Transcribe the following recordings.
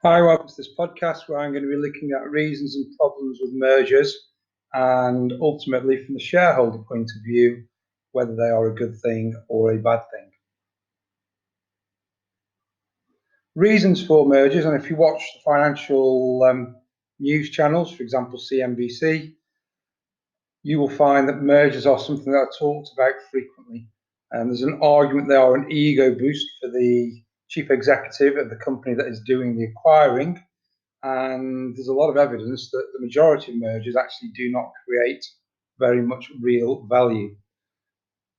Hi, welcome to this podcast where I'm going to be looking at reasons and problems with mergers and ultimately from the shareholder point of view, whether they are a good thing or a bad thing. Reasons for mergers, and if you watch the financial news channels, for example, CNBC, you will find that mergers are something that are talked about frequently. And there's an argument they are an ego boost for the chief executive of the company that is doing the acquiring. And there's a lot of evidence that the majority of mergers actually do not create very much real value.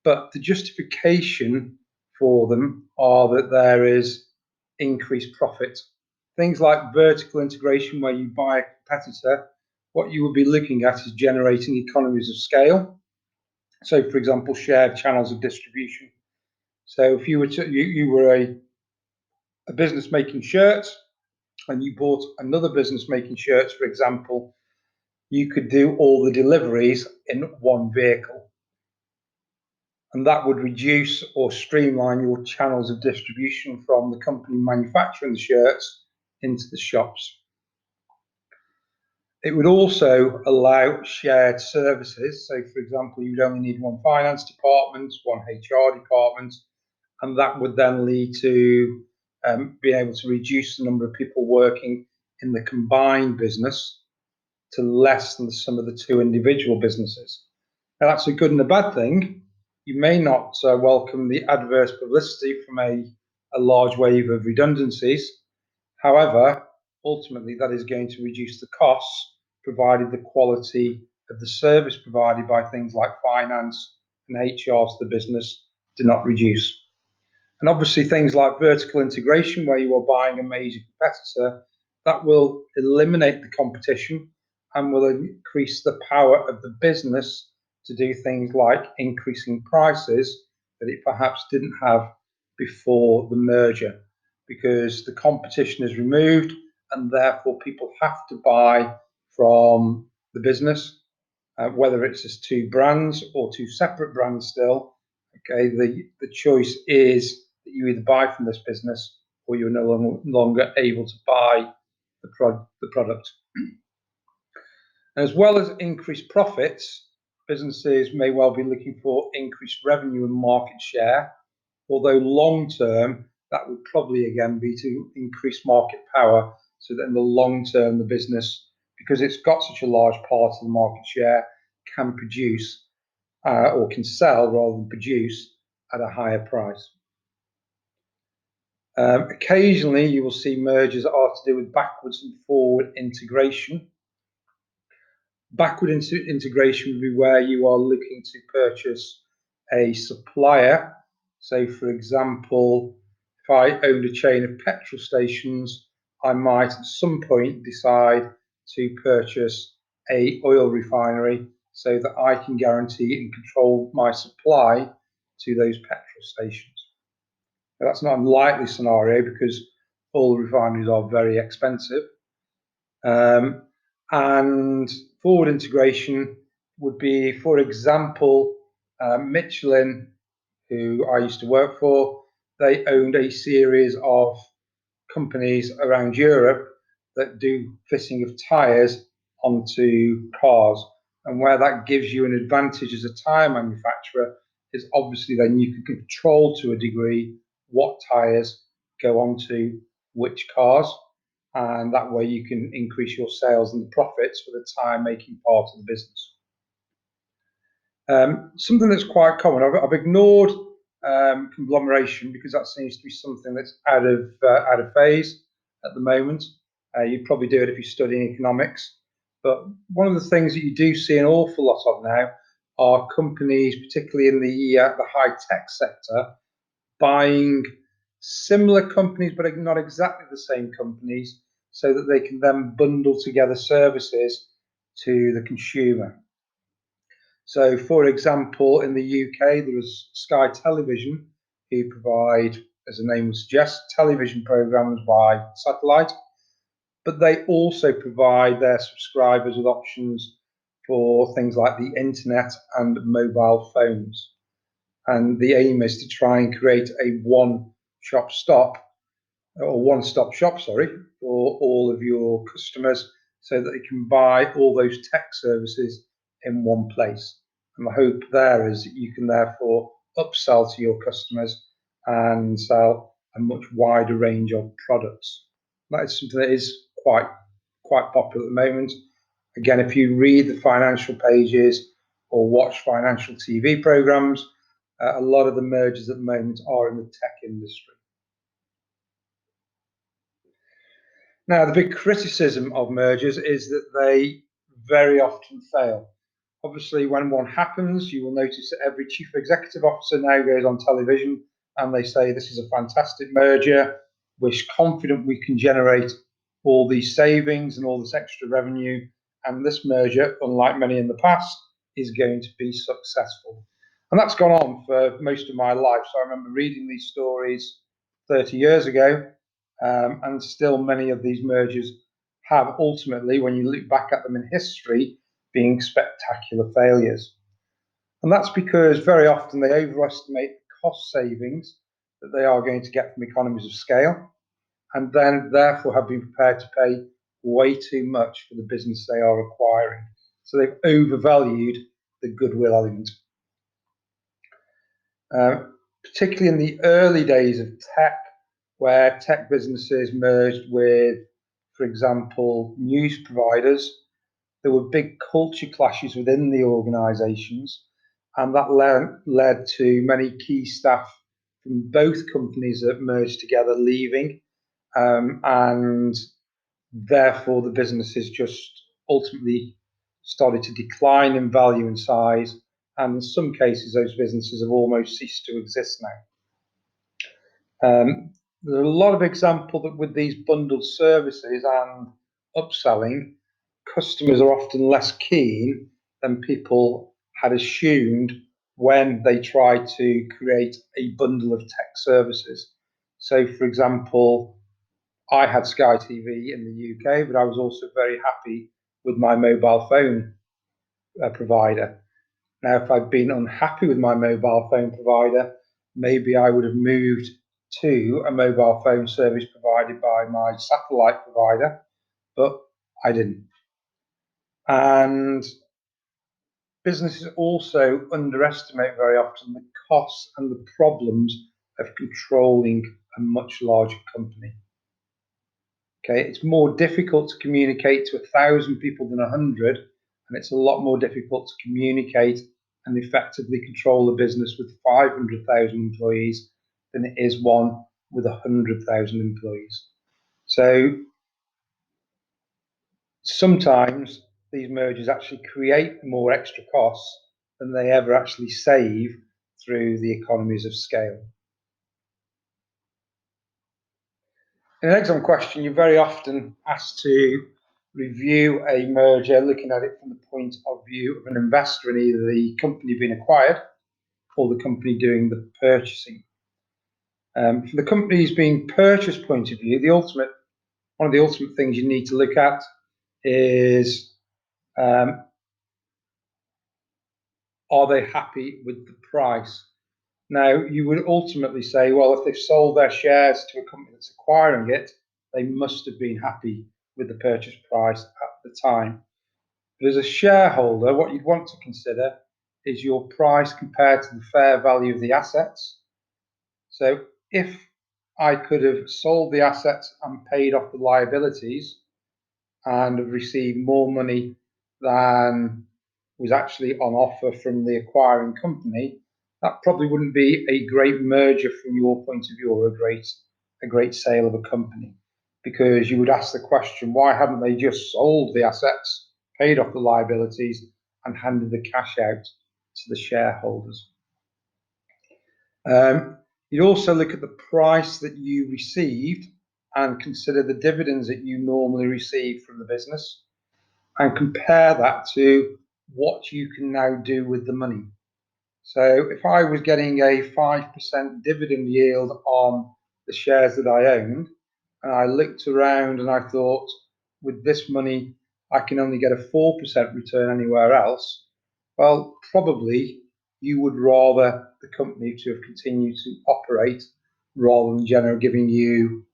But the justification for them are that there is increased profit. Things like vertical integration, where you buy a competitor, what you would be looking at is generating economies of scale. So, for example, shared channels of distribution. So, if you were a business making shirts and you bought another business making shirts, for example, you could do all the deliveries in one vehicle. And that would reduce or streamline your channels of distribution from the company manufacturing the shirts into the shops. It would also allow shared services. So, for example, you'd only need one finance department, one HR department, and that would then lead to being able to reduce the number of people working in the combined business to less than the sum of the two individual businesses. Now, that's a good and a bad thing. You may not welcome the adverse publicity from a large wave of redundancies. However, ultimately, that is going to reduce the costs, provided the quality of the service provided by things like finance and HR to the business do not reduce. And obviously, things like vertical integration, where you are buying a major competitor, that will eliminate the competition and will increase the power of the business to do things like increasing prices that it perhaps didn't have before the merger, because the competition is removed and therefore people have to buy from the business, whether it's as two brands or two separate brands still. Okay, the choice is that you either buy from this business or you're no longer able to buy the product. As well as increased profits, businesses may well be looking for increased revenue and market share, although long term, that would probably again be to increase market power, so that in the long term, the business, because it's got such a large part of the market share, can produce or can sell rather than produce at a higher price. Occasionally, you will see mergers that are to do with backwards and forward integration. Backward integration would be where you are looking to purchase a supplier. So, for example, if I owned a chain of petrol stations, I might at some point decide to purchase an oil refinery so that I can guarantee and control my supply to those petrol stations. Now, that's not an unlikely scenario because oil refineries are very expensive. And forward integration would be, for example, Michelin, who I used to work for. They owned a series of companies around Europe that do fitting of tyres onto cars. And where that gives you an advantage as a tyre manufacturer is obviously then you can control to a degree what tyres go onto which cars. And that way you can increase your sales and the profits for the tyre making part of the business. Something that's quite common, I've ignored conglomeration because that seems to be something that's out of phase at the moment. You'd probably do it if you're studying economics. But one of the things that you do see an awful lot of now are companies, particularly in the high tech sector, buying similar companies but not exactly the same companies, so that they can then bundle together services to the consumer. So, for example, in the UK, there was Sky Television, who provide, as the name suggests, television programs by satellite, but they also provide their subscribers with options for things like the internet and mobile phones. And the aim is to try and create a one-shop stop or one-stop shop, sorry, for all of your customers so that they can buy all those tech services in one place. And the hope there is that you can therefore upsell to your customers and sell a much wider range of products. That is something that is quite popular at the moment. Again, if you read the financial pages or watch financial TV programs, a lot of the mergers at the moment are in the tech industry. Now, the big criticism of mergers is that they very often fail. Obviously, when one happens, you will notice that every chief executive officer now goes on television and they say, this is a fantastic merger. We're confident we can generate all these savings and all this extra revenue. And this merger, unlike many in the past, is going to be successful. And that's gone on for most of my life. So I remember reading these stories 30 years ago, and still many of these mergers have ultimately, when you look back at them in history, being spectacular failures. And that's because very often they overestimate the cost savings that they are going to get from economies of scale, and then therefore have been prepared to pay way too much for the business they are acquiring. So they've overvalued the goodwill element. Particularly in the early days of tech, where tech businesses merged with, for example, news providers, there were big culture clashes within the organisations, and that led to many key staff from both companies that merged together leaving, and therefore the businesses just ultimately started to decline in value and size, and in some cases those businesses have almost ceased to exist now. There are a lot of examples that with these bundled services and upselling, customers are often less keen than people had assumed when they tried to create a bundle of tech services. So, for example, I had Sky TV in the UK, but I was also very happy with my mobile phone provider. Now, if I'd been unhappy with my mobile phone provider, maybe I would have moved to a mobile phone service provided by my satellite provider, but I didn't. And businesses also underestimate very often the costs and the problems of controlling a much larger company. Okay, it's more difficult to communicate to 1,000 people than 100, and it's a lot more difficult to communicate and effectively control a business with 500,000 employees than it is one with 100,000 employees. So sometimes these mergers actually create more extra costs than they ever actually save through the economies of scale. In an exam question, you're very often asked to review a merger, looking at it from the point of view of an investor in either the company being acquired or the company doing the purchasing. From the company's being purchased point of view, one of the ultimate things you need to look at is, are they happy with the price? Now, you would ultimately say, well, if they've sold their shares to a company that's acquiring it, they must have been happy with the purchase price at the time. But as a shareholder, what you'd want to consider is your price compared to the fair value of the assets. So if I could have sold the assets and paid off the liabilities and have received more money than was actually on offer from the acquiring company, that probably wouldn't be a great merger from your point of view, or a great sale of a company, because you would ask the question, why haven't they just sold the assets, paid off the liabilities, and handed the cash out to the shareholders? You'd also look at the price that you received and consider the dividends that you normally receive from the business, and compare that to what you can now do with the money. So if I was getting a 5% dividend yield on the shares that I owned, and I looked around and I thought, with this money, I can only get a 4% return anywhere else, well, probably you would rather the company to have continued to operate rather than giving you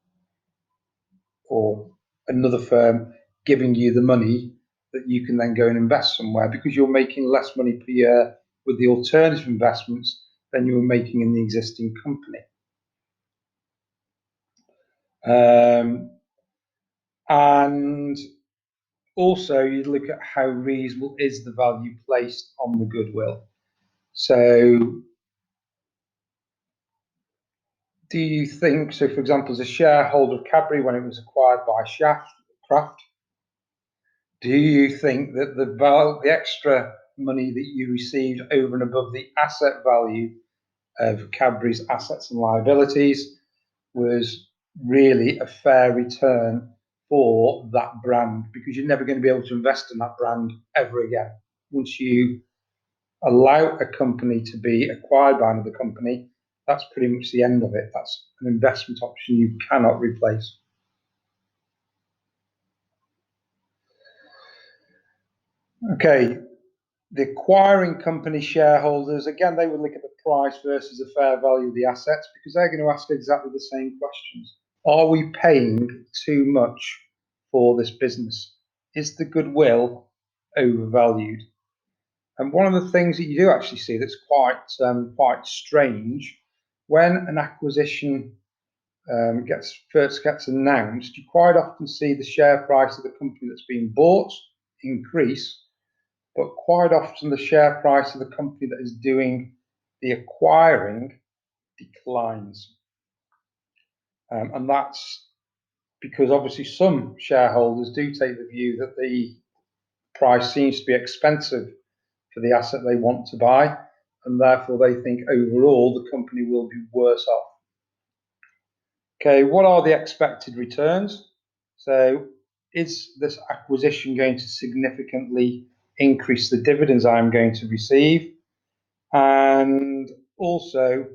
or another firm giving you the money that you can then go and invest somewhere, because you're making less money per year with the alternative investments than you were making in the existing company. And also, you look at how reasonable is the value placed on the goodwill. So do you think, so for example, as a shareholder of Cadbury when it was acquired by Kraft, do you think that the extra money that you received over and above the asset value of Cadbury's assets and liabilities was really a fair return for that brand? Because you're never going to be able to invest in that brand ever again. Once you allow a company to be acquired by another company, that's pretty much the end of it. That's an investment option you cannot replace. Okay, the acquiring company shareholders, again, they would look at the price versus the fair value of the assets, because they're going to ask exactly the same questions. Are we paying too much for this business? Is the goodwill overvalued? And one of the things that you do actually see that's quite strange, when an acquisition first gets announced, you quite often see the share price of the company that's being bought increase, but quite often the share price of the company that is doing the acquiring declines. And that's because obviously some shareholders do take the view that the price seems to be expensive for the asset they want to buy, and therefore they think overall the company will be worse off. Okay, what are the expected returns? So is this acquisition going to significantly increase the dividends I'm going to receive? And also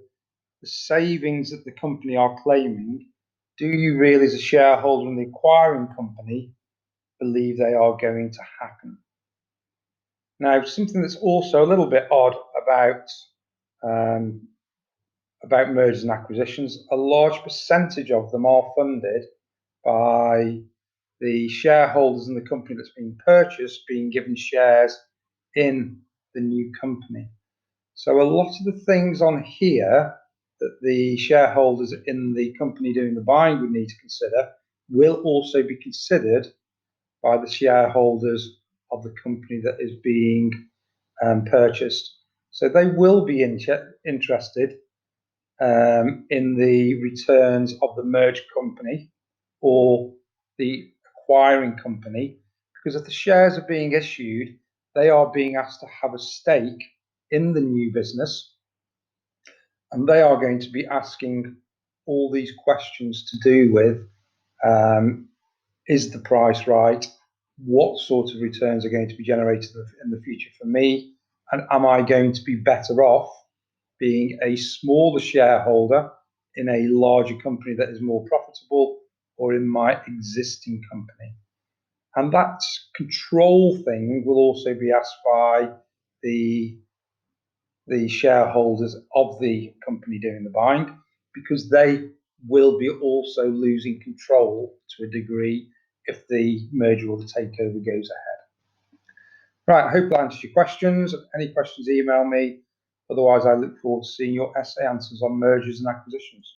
the savings that the company are claiming, do you really as a shareholder in the acquiring company believe they are going to happen? Now, something that's also a little bit odd about mergers and acquisitions, a large percentage of them are funded by the shareholders in the company that's being purchased being given shares in the new company. So a lot of the things on here that the shareholders in the company doing the buying would need to consider will also be considered by the shareholders of the company that is being purchased. So they will be interested in the returns of the merged company or the acquiring company, because if the shares are being issued, they are being asked to have a stake in the new business, and they are going to be asking all these questions to do with is the price right? What sort of returns are going to be generated in the future for me? And am I going to be better off being a smaller shareholder in a larger company that is more profitable, or in my existing company? And that control thing will also be asked by the shareholders of the company doing the buying, because they will be also losing control to a degree if the merger or the takeover goes ahead. Right, I hope that answers your questions. Any questions, email me. Otherwise, I look forward to seeing your essay answers on mergers and acquisitions.